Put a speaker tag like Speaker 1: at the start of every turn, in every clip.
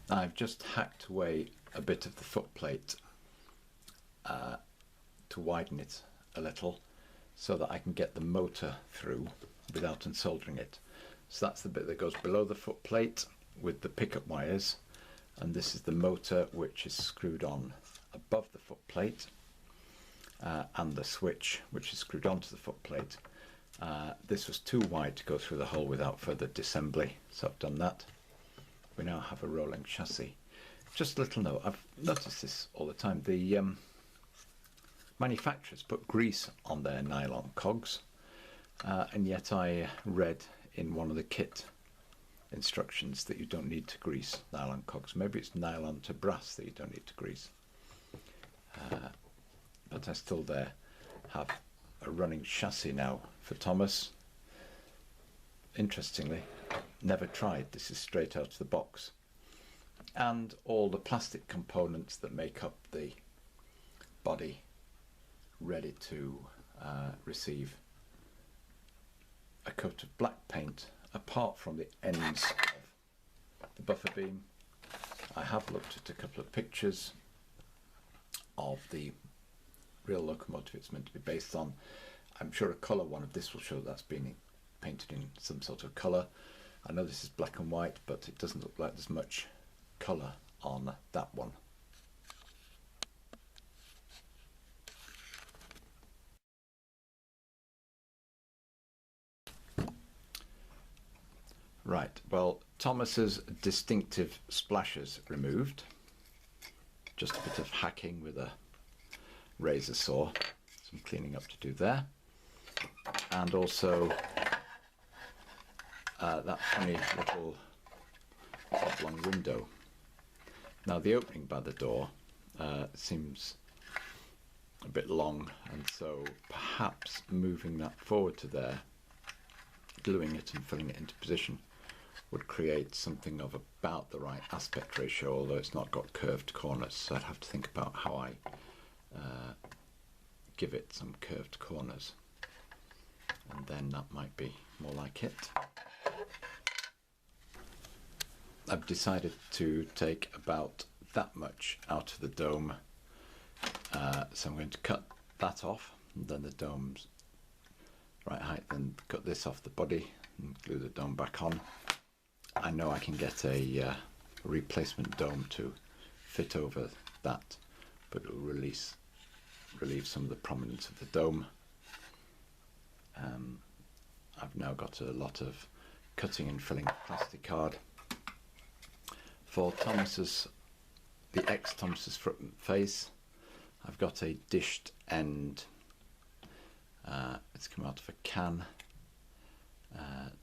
Speaker 1: I've just hacked away a bit of the footplate to widen it a little so that I can get the motor through without unsoldering it. So that's the bit that goes below the footplate with the pickup wires, and this is the motor which is screwed on above the footplate, and the switch which is screwed onto the footplate. This was too wide to go through the hole without further disassembly, so I've done that. We now have a rolling chassis. Just a little note, I've noticed this all the time. The manufacturers put grease on their nylon cogs, and yet I read in one of the kit instructions that you don't need to grease nylon cogs. Maybe it's nylon to brass that you don't need to grease. But I still have a running chassis now for Thomas. Interestingly, never tried. This is straight out of the box. And all the plastic components that make up the body ready to receive a coat of black paint, apart from the ends of the buffer beam. I have looked at a couple of pictures of the real locomotive it's meant to be based on. I'm sure a colour one of this will show that's been painted in some sort of colour. I know this is black and white, but it doesn't look like there's much colour on that one. Right, well, Thomas's distinctive splashes removed. Just a bit of hacking with a razor saw. Some cleaning up to do there. And also that funny little oblong window. Now the opening by the door seems a bit long, and so perhaps moving that forward to there, gluing it and filling it into position, would create something of about the right aspect ratio, although it's not got curved corners, so I'd have to think about how I give it some curved corners, and then that might be more like it. I've decided to take about that much out of the dome, so I'm going to cut that off, and then the dome's right height, then cut this off the body and glue the dome back on. I know I can get a replacement dome to fit over that, but it will relieve some of the prominence of the dome. I've now got a lot of cutting and filling plastic card. For the ex-Thomas's front face, I've got a dished end. It's come out of a can.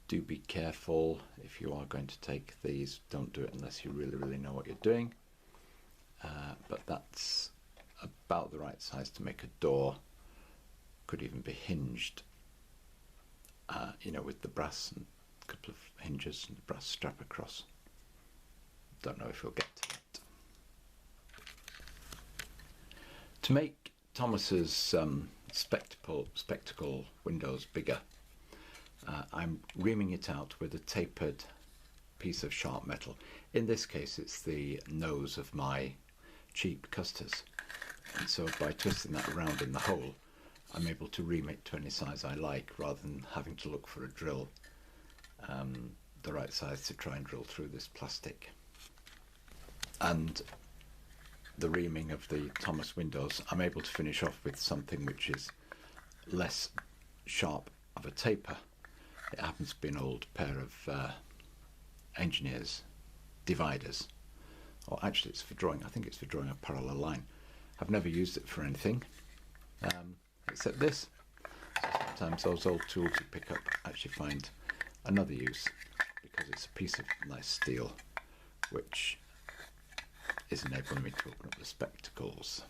Speaker 1: Do be careful if you are going to take these. Don't do it unless you really know what you're doing. But that's about the right size to make a door. Could even be hinged, you know, with the brass and a couple of hinges and the brass strap across. Don't know if we'll get to that. To make Thomas's spectacle windows bigger, I'm reaming it out with a tapered piece of sharp metal. In this case it's the nose of my cheap Custers, and so by twisting that around in the hole I'm able to ream it to any size I like, rather than having to look for a drill the right size to try and drill through this plastic. And the reaming of the Thomas windows I'm able to finish off with something which is less sharp of a taper. It happens to be an old pair of engineers dividers, or actually it's for drawing. I think it's for drawing a parallel line. I've never used it for anything except this. So sometimes those old tools you pick up actually find another use, because it's a piece of nice steel which is enabling me to open up the spectacles.